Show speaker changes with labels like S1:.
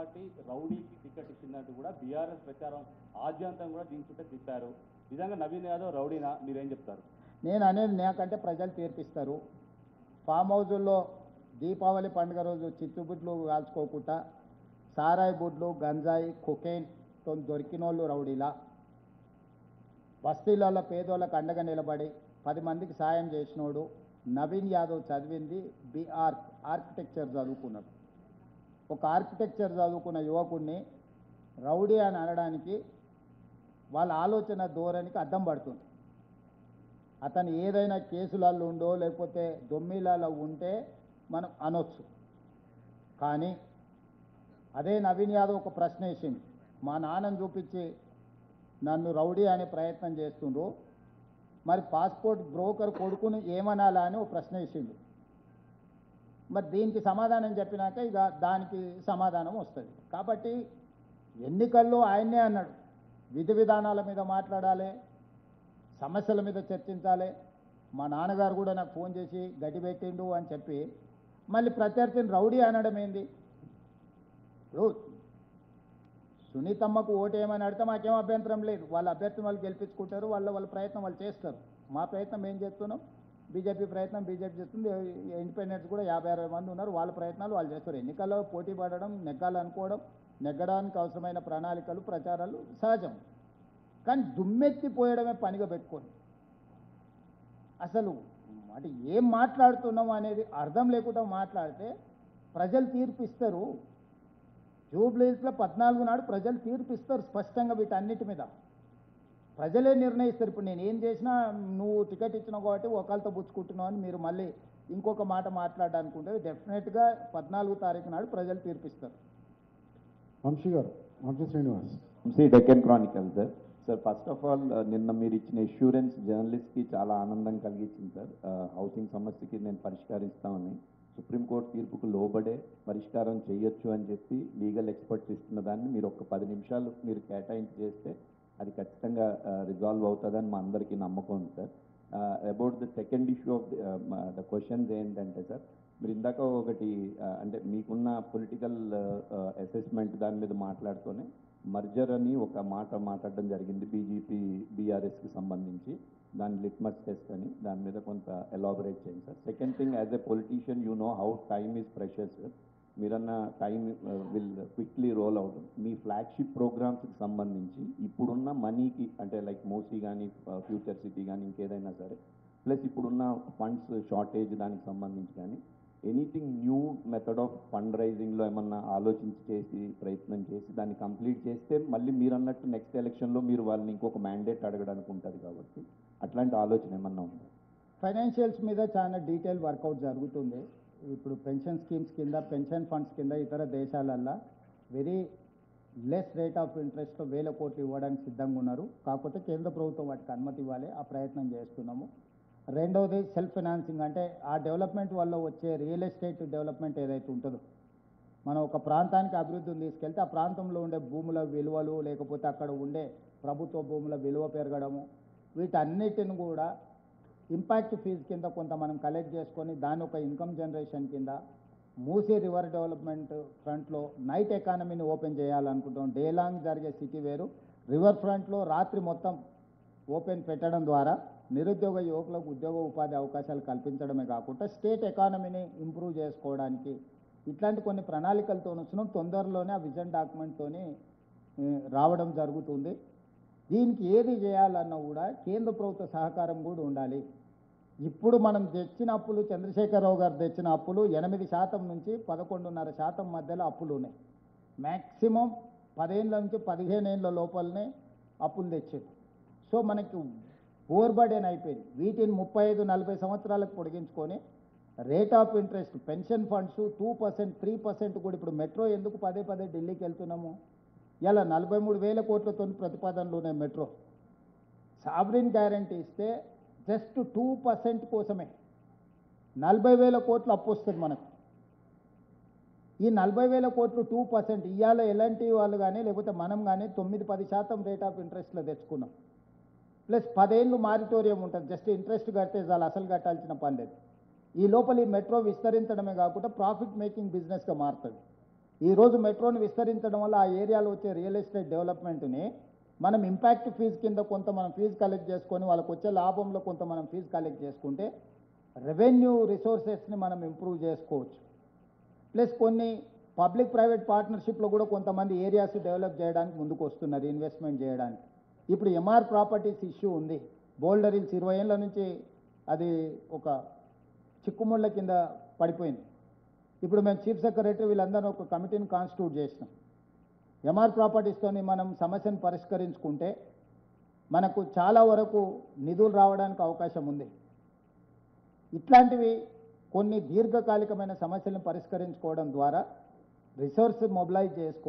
S1: Party రౌడీకి ticket ఇచ్చినట్టు కూడా BRS ప్రచారం ఆద్యంతం కూడా దీని చుట్టూ తిప్పారు. నిజంగా నవీన్ యాదవ్ రౌడీనా? మీరేం చెప్తారు?
S2: నేను అనేది నాకంటే ప్రజలు తీర్పిస్తారు. ఫామ్ హౌజుల్లో దీపావళి పండుగ రోజు చిచ్చుబుడ్లు కాల్చుకోకుండా సారాయి బుడ్లు గంజాయి కొకైన్తో దొరికిన వాళ్ళు రౌడీలా, బస్తీలలో పేదోళ్ళకు అండగా నిలబడి 10 మందికి సాయం చేసినోడు నవీన్ యాదవ్ చదివింది ఆర్కిటెక్చర్ చదువుకున్నాడు. ఒక ఆర్కిటెక్చర్ చదువుకున్న యువకుడిని రౌడీ అని అనడానికి వాళ్ళ ఆలోచన ధోరణికి అద్దం పడుతుంది. అతను ఏదైనా కేసులలో ఉండో లేకపోతే దొమ్మిలలో ఉంటే మనం అనొచ్చు. కానీ అదే నవీన్ యాదవ్ ఒక ప్రశ్న వేసింది, మా నాన్నను చూపించి నన్ను రౌడీ అనే ప్రయత్నం చేస్తుండ్రు, మరి పాస్పోర్ట్ బ్రోకర్ కొడుకుని ఏమనాలా అని ఒక ప్రశ్న వేసిండు. మరి దీనికి సమాధానం చెప్పినాక ఇక దానికి సమాధానం వస్తుంది. కాబట్టి ఎన్నికల్లో ఆయన్నే అన్నాడు, విధి విధానాల మీద మాట్లాడాలి, సమస్యల మీద చర్చించాలి. మా నాన్నగారు కూడా నాకు ఫోన్ చేసి గడ్డి పెట్టిండు అని చెప్పి మళ్ళీ ప్రత్యర్థిని రౌడీ అనడం ఏంది? ఇప్పుడు సునీతమ్మకు ఓటు ఏమని అడితే మాకేం అభ్యంతరం లేదు, వాళ్ళ అభ్యర్థిని వాళ్ళు గెలిపించుకుంటారు, వాళ్ళ ప్రయత్నం వాళ్ళు చేస్తారు. మా ప్రయత్నం ఏం చేస్తున్నాం, బీజేపీ ప్రయత్నం బీజేపీ చేస్తుంది, ఇండిపెండెంట్స్ కూడా 50-60 మంది ఉన్నారు, వాళ్ళ ప్రయత్నాలు వాళ్ళు చేస్తారు. ఎన్నికల్లో పోటీ పడడం, నెగ్గాలనుకోవడం, నెగ్గడానికి అవసరమైన ప్రణాళికలు ప్రచారాలు సహజం. కానీ దుమ్మెత్తిపోయడమే పనిగా పెట్టుకోండి. అసలు అంటే ఏం మాట్లాడుతున్నాం అనేది అర్థం లేకుండా మాట్లాడితే ప్రజలు తీర్పిస్తారు. జూబ్లీస్లో 14 నాడు ప్రజలు తీర్పిస్తారు స్పష్టంగా. వీటన్నిటి మీద ప్రజలే నిర్ణయిస్తారు. ఇప్పుడు నేను ఏం చేసినా నువ్వు టికెట్ ఇచ్చినావు కాబట్టి ఒకళ్ళతో పుచ్చుకుంటున్నావు అని మీరు మళ్ళీ ఇంకొక మాట మాట్లాడడానికి ఉంటుంది. డెఫినెట్గా 14 తారీఖు నాడు ప్రజలు తీర్పిస్తారు.
S3: వంశీ గారు, Vamshi Srinivas,
S4: Vamshi Deccan Chronicle sir. Sir first of all నిన్న మీరు ఇచ్చిన ఇష్యూరెన్స్ జర్నలిస్ట్కి చాలా ఆనందం కలిగించింది సార్. హౌసింగ్ సమస్యకి నేను పరిష్కరిస్తామని సుప్రీంకోర్టు తీర్పుకు లోబడే పరిష్కారం చేయొచ్చు అని చెప్పి లీగల్ ఎక్స్పర్ట్స్ ఇస్తున్న దాన్ని మీరు ఒక 10 నిమిషాలు మీరు కేటాయించి చేస్తే అది ఖచ్చితంగా రిజాల్వ్ అవుతుందని మా అందరికీ నమ్మకం ఉంది sir. About the second issue of the questions ఏంటంటే సార్, మీరు ఇందాక ఒకటి అంటే మీకున్న పొలిటికల్ అసెస్మెంట్ దాని మీద మాట్లాడుతూనే మర్జర్ అని ఒక మాట మాట్లాడడం జరిగింది బీజేపీ బీఆర్ఎస్కి సంబంధించి, దాని లిట్మస్ టెస్ట్ అని, దాని మీద కొంత ఎలాబొరేట్ చేయండి sir. Second thing, as a politician you know how time is precious sir. మీరన్న time will quickly roll out. మీ ఫ్లాగ్షిప్ ప్రోగ్రామ్స్కి సంబంధించి ఇప్పుడున్న మనీకి అంటే లైక్ మోసీ కానీ ఫ్యూచర్ సిటీ కానీ ఇంకేదైనా సరే, ప్లస్ ఇప్పుడున్న ఫండ్స్ షార్టేజ్ దానికి సంబంధించి కానీ anything new method of fund రైజింగ్లో ఏమన్నా ఆలోచించి చేసి ప్రయత్నం చేసి దాన్ని కంప్లీట్ చేస్తే మళ్ళీ మీరు అన్నట్టు నెక్స్ట్ ఎలక్షన్లో మీరు వాళ్ళని ఇంకొక మ్యాండేట్ అడగడానికి ఉంటుంది కాబట్టి అట్లాంటి ఆలోచన ఏమన్నా ఉంది?
S2: ఫైనాన్షియల్స్ మీద చాలా డీటెయిల్ వర్కౌట్ జరుగుతుంది. ఇప్పుడు పెన్షన్ స్కీమ్స్ కింద, పెన్షన్ ఫండ్స్ కింద ఇతర దేశాలల్లో వెరీ లెస్ రేట్ ఆఫ్ ఇంట్రెస్ట్తో 1000 కోట్లు ఇవ్వడానికి సిద్ధంగా ఉన్నారు. కాకపోతే కేంద్ర ప్రభుత్వం వాటికి అనుమతి ఇవ్వాలి, ఆ ప్రయత్నం చేస్తున్నాము. రెండవది సెల్ఫ్ ఫైనాన్సింగ్, అంటే ఆ డెవలప్మెంట్ వల్ల వచ్చే రియల్ ఎస్టేట్ డెవలప్మెంట్ ఏదైతే ఉంటుందో, మనం ఒక ప్రాంతానికి అభివృద్ధిని తీసుకెళ్తే ఆ ప్రాంతంలో ఉండే భూముల విలువలు లేకపోతే అక్కడ ఉండే ప్రభుత్వ భూముల విలువ పెరగడము, వీటన్నిటిని కూడా ఇంపాక్ట్ ఫీజు కింద కొంత మనం కలెక్ట్ చేసుకొని దాని ఒక ఇన్కమ్ జనరేషన్ కింద మూసీ రివర్ డెవలప్మెంట్ ఫ్రంట్లో నైట్ ఎకానమీని ఓపెన్ చేయాలనుకుంటాం. డే లాంగ్ జరిగే సిటీ వేరు, రివర్ ఫ్రంట్లో రాత్రి మొత్తం ఓపెన్ పెట్టడం ద్వారా నిరుద్యోగ యువకులకు ఉద్యోగ ఉపాధి అవకాశాలు కల్పించడమే కాకుండా స్టేట్ ఎకానమీని ఇంప్రూవ్ చేసుకోవడానికి ఇట్లాంటి కొన్ని ప్రణాళికలతో వస్తున్నాం. తొందరలోనే ఆ విజన్ డాక్యుమెంట్తోని రావడం జరుగుతుంది. దీనికి ఏది చేయాలన్నా కూడా కేంద్ర ప్రభుత్వ సహకారం కూడా ఉండాలి. ఇప్పుడు మనం తెచ్చిన అప్పులు, చంద్రశేఖరరావు గారు తెచ్చిన అప్పులు 8% నుంచి 11.5% మధ్యలో అప్పులు ఉన్నాయి. మ్యాక్సిమం 10 ఏళ్ళ నుంచి 15 ఏళ్ళ లోపలనే అప్పులు తెచ్చారు. సో మనకి ఓవర్ బర్డెన్ అయిపోయింది. వీటిని 35-40 సంవత్సరాలకు పొడిగించుకొని rate of interest pension funds 2%, 3% కూడా. ఇప్పుడు మెట్రో ఎందుకు పదే ఢిల్లీకి వెళ్తున్నాము? ఇలా 43,000 కోట్లతో ప్రతిపాదనలు ఉన్నాయి మెట్రో. సావరిన్ గ్యారంటీ ఇస్తే జస్ట్ 2% కోసమే 40,000 కోట్లు అప్పు వస్తుంది మనకు. ఈ 40,000 కోట్లు 2%. ఇవాళ ఎలాంటి వాళ్ళు కానీ లేకపోతే మనం కానీ 9-10% రేట్ ఆఫ్ ఇంట్రెస్ట్లో తెచ్చుకున్నాం. ప్లస్ 10 ఏళ్ళు మారిటోరియం ఉంటుంది, జస్ట్ ఇంట్రెస్ట్ కడితే చాలు, అసలు కట్టాల్సిన పని లేదు. ఈ లోపల ఈ మెట్రో విస్తరించడమే కాకుండా ప్రాఫిట్ మేకింగ్ బిజినెస్గా మారుతుంది. ఈరోజు మెట్రోని విస్తరించడం వల్ల ఆ ఏరియాలో వచ్చే రియల్ ఎస్టేట్ డెవలప్మెంట్ని మనం ఇంపాక్ట్ ఫీజు కింద కొంత మనం ఫీజు కలెక్ట్ చేసుకొని వాళ్ళకు వచ్చే లాభంలో కొంత మనం ఫీజు కలెక్ట్ చేసుకుంటే రెవెన్యూ రిసోర్సెస్ని మనం ఇంప్రూవ్ చేసుకోవచ్చు. ప్లస్ కొన్ని పబ్లిక్ ప్రైవేట్ పార్ట్నర్షిప్లో కూడా కొంతమంది ఏరియాస్ డెవలప్ చేయడానికి ముందుకు వస్తున్నారు ఇన్వెస్ట్మెంట్ చేయడానికి. ఇప్పుడు ఎంఆర్ ప్రాపర్టీస్ ఇష్యూ ఉంది. బోల్డర్ హిల్స్ 20 ఏళ్ళ నుంచి అది ఒక చిక్కుముళ్ళ కింద పడిపోయింది. ఇప్పుడు మేము చీఫ్ సెక్రటరీ వీళ్ళందరూ ఒక కమిటీని కాన్స్టిట్యూట్ చేసినాం. ఎంఆర్ ప్రాపర్టీస్తోని మనం సమస్యను పరిష్కరించుకుంటే మనకు చాలా వరకు నిధులు రావడానికి అవకాశం ఉంది. ఇట్లాంటివి కొన్ని దీర్ఘకాలికమైన సమస్యలను పరిష్కరించుకోవడం ద్వారా రిసోర్స్ మొబిలైజ్ చేసుకో